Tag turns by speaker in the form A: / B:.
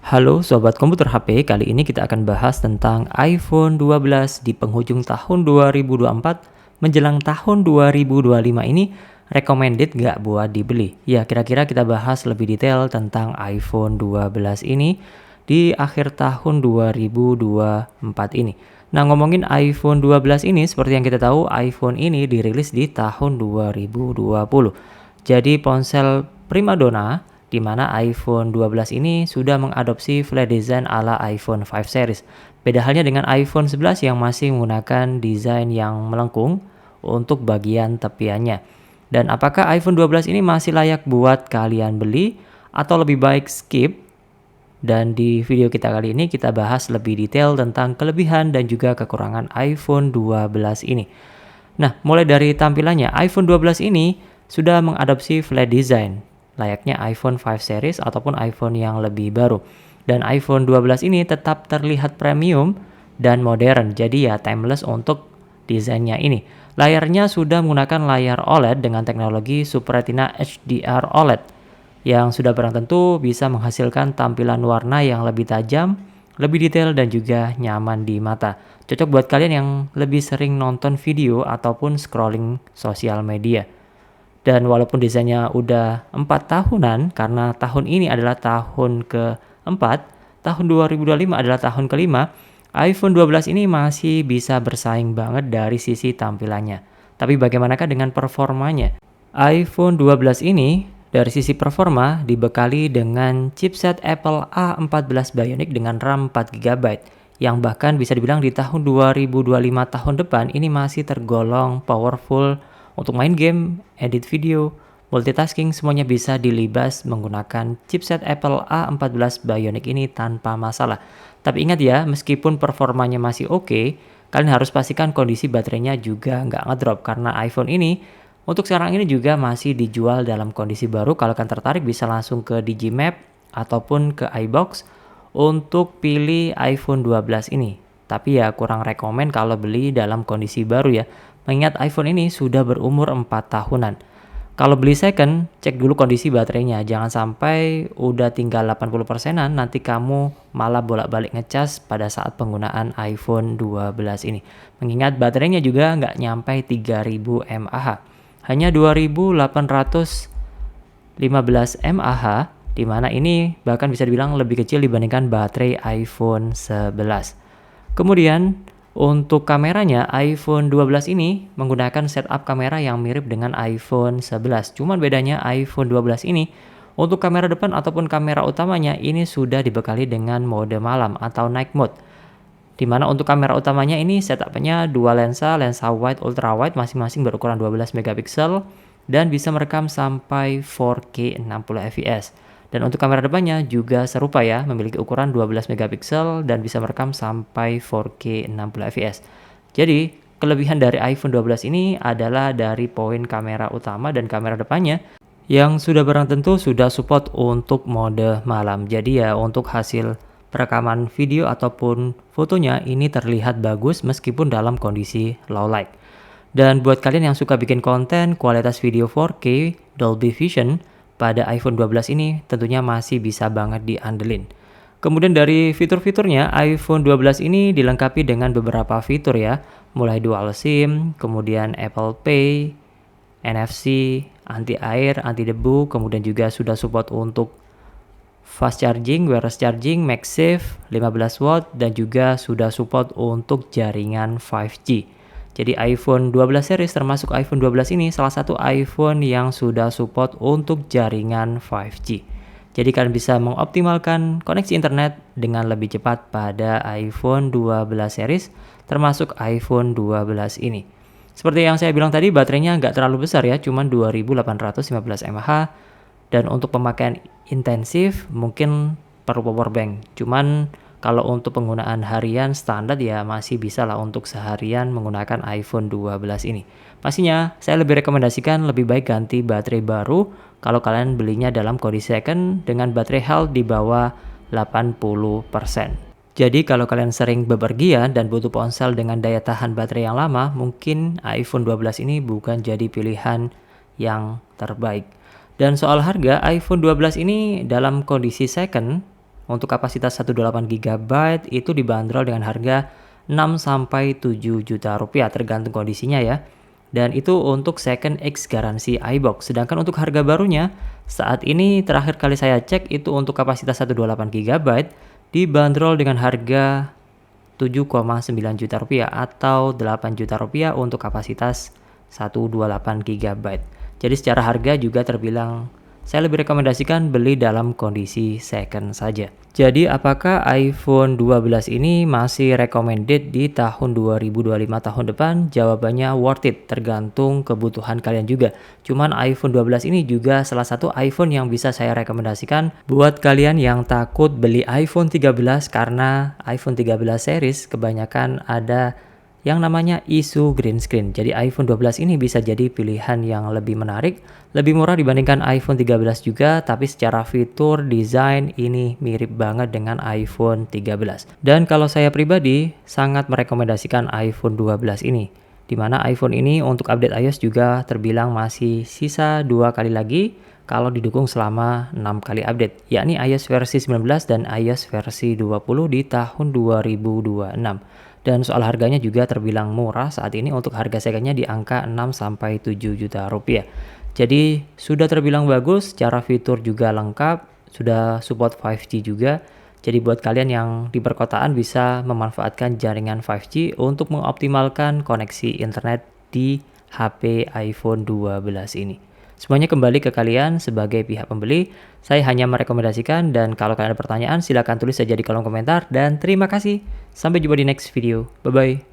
A: Halo Sobat Komputer HP, kali ini kita akan bahas tentang iPhone 12 di penghujung tahun 2024 menjelang tahun 2025 ini recommended nggak buat dibeli? Ya, kira-kira kita bahas lebih detail tentang iPhone 12 ini di akhir tahun 2024 ini. Nah, ngomongin iPhone 12 ini, seperti yang kita tahu, iPhone ini dirilis di tahun 2020. Jadi ponsel primadona di mana iPhone 12 ini sudah mengadopsi flat design ala iPhone 5 series. Beda halnya dengan iPhone 11 yang masih menggunakan desain yang melengkung untuk bagian tepiannya. Dan apakah iPhone 12 ini masih layak buat kalian beli atau lebih baik skip? Dan di video kita kali ini kita bahas lebih detail tentang kelebihan dan juga kekurangan iPhone 12 ini. Nah, mulai dari tampilannya, iPhone 12 ini sudah mengadopsi flat design layaknya iPhone 5 series ataupun iPhone yang lebih baru. Dan iPhone 12 ini tetap terlihat premium dan modern, jadi ya timeless untuk desainnya ini. Layarnya sudah menggunakan layar OLED dengan teknologi Super Retina HDR OLED yang sudah barang tentu bisa menghasilkan tampilan warna yang lebih tajam, lebih detail dan juga nyaman di mata. Cocok buat kalian yang lebih sering nonton video ataupun scrolling sosial media. Dan walaupun desainnya udah 4 tahunan, karena tahun ini adalah tahun keempat, tahun 2025 adalah tahun kelima, iPhone 12 ini masih bisa bersaing banget dari sisi tampilannya. Tapi bagaimanakah dengan performanya? iPhone 12 ini dari sisi performa dibekali dengan chipset Apple A14 Bionic dengan RAM 4 GB yang bahkan bisa dibilang di tahun 2025 tahun depan ini masih tergolong powerful untuk main game, edit video, multitasking semuanya bisa dilibas menggunakan chipset Apple A14 Bionic ini tanpa masalah. Tapi ingat ya, meskipun performanya masih oke, kalian harus pastikan kondisi baterainya juga nggak ngedrop karena iPhone ini untuk sekarang ini juga masih dijual dalam kondisi baru. Kalau kalian tertarik bisa langsung ke Digimap ataupun ke iBox untuk pilih iPhone 12 ini. Tapi ya kurang rekomen kalau beli dalam kondisi baru ya. Mengingat iPhone ini sudah berumur 4 tahunan. Kalau beli second, cek dulu kondisi baterainya. Jangan sampai udah tinggal 80%-an, nanti kamu malah bolak-balik ngecas pada saat penggunaan iPhone 12 ini. Mengingat baterainya juga nggak nyampe 3000 mAh. Hanya 2815 mAh, di mana ini bahkan bisa dibilang lebih kecil dibandingkan baterai iPhone 11. Kemudian, untuk kameranya, iPhone 12 ini menggunakan setup kamera yang mirip dengan iPhone 11. Cuman bedanya iPhone 12 ini, untuk kamera depan ataupun kamera utamanya ini sudah dibekali dengan mode malam atau night mode. Dimana untuk kamera utamanya ini setupnya dua lensa wide, ultra wide masing-masing berukuran 12 megapiksel dan bisa merekam sampai 4K 60 fps. Dan untuk kamera depannya juga serupa ya, memiliki ukuran 12 megapiksel dan bisa merekam sampai 4K 60 fps. Jadi, kelebihan dari iPhone 12 ini adalah dari poin kamera utama dan kamera depannya yang sudah barang tentu sudah support untuk mode malam. Jadi ya untuk hasil perekaman video ataupun fotonya ini terlihat bagus meskipun dalam kondisi low light. Dan buat kalian yang suka bikin konten kualitas video 4K Dolby Vision pada iPhone 12 ini tentunya masih bisa banget diandelin. Kemudian dari fitur-fiturnya, iPhone 12 ini dilengkapi dengan beberapa fitur ya, mulai dual SIM, kemudian Apple Pay, NFC, anti air, anti debu, kemudian juga sudah support untuk fast charging, wireless charging, MagSafe, 15 watt, dan juga sudah support untuk jaringan 5G. Jadi iPhone 12 series termasuk iPhone 12 ini salah satu iPhone yang sudah support untuk jaringan 5G. Jadi kalian bisa mengoptimalkan koneksi internet dengan lebih cepat pada iPhone 12 series termasuk iPhone 12 ini. Seperti yang saya bilang tadi, baterainya nggak terlalu besar ya, cuma 2815 mAh. Dan untuk pemakaian intensif mungkin perlu power bank. Cuman kalau untuk penggunaan harian standar ya masih bisa lah untuk seharian menggunakan iPhone 12 ini. Pastinya saya lebih rekomendasikan lebih baik ganti baterai baru kalau kalian belinya dalam kondisi second dengan baterai health di bawah 80%. Jadi kalau kalian sering bepergian dan butuh ponsel dengan daya tahan baterai yang lama, mungkin iPhone 12 ini bukan jadi pilihan yang terbaik. Dan soal harga, iPhone 12 ini dalam kondisi second Untuk kapasitas 128 GB itu dibanderol dengan harga 6-7 juta rupiah tergantung kondisinya ya. Dan itu untuk second X garansi iBox. Sedangkan untuk harga barunya, saat ini terakhir kali saya cek itu untuk kapasitas 128 GB dibanderol dengan harga 7,9 juta rupiah atau 8 juta rupiah untuk kapasitas 128 GB. Jadi secara harga juga terbilang saya lebih rekomendasikan beli dalam kondisi second saja. Jadi apakah iPhone 12 ini masih recommended di tahun 2025 tahun depan? Jawabannya worth it, tergantung kebutuhan kalian juga. Cuman iPhone 12 ini juga salah satu iPhone yang bisa saya rekomendasikan buat kalian yang takut beli iPhone 13 karena iPhone 13 series kebanyakan ada yang namanya isu green screen. Jadi iPhone 12 ini bisa jadi pilihan yang lebih menarik, lebih murah dibandingkan iPhone 13 juga, tapi secara fitur, desain ini mirip banget dengan iPhone 13. Dan kalau saya pribadi sangat merekomendasikan iPhone 12 ini, di mana iPhone ini untuk update iOS juga terbilang masih sisa 2 kali lagi kalau didukung selama 6 kali update, yakni iOS versi 19 dan iOS versi 20 di tahun 2026. Dan soal harganya juga terbilang murah saat ini, untuk harga secondnya di angka 6-7 juta rupiah. Jadi sudah terbilang bagus, secara fitur juga lengkap, sudah support 5G juga. Jadi buat kalian yang di perkotaan bisa memanfaatkan jaringan 5G untuk mengoptimalkan koneksi internet di HP iPhone 12 ini. Semuanya kembali ke kalian sebagai pihak pembeli. Saya hanya merekomendasikan, dan kalau kalian ada pertanyaan silahkan tulis saja di kolom komentar. Dan terima kasih. Sampai jumpa di next video. Bye-bye.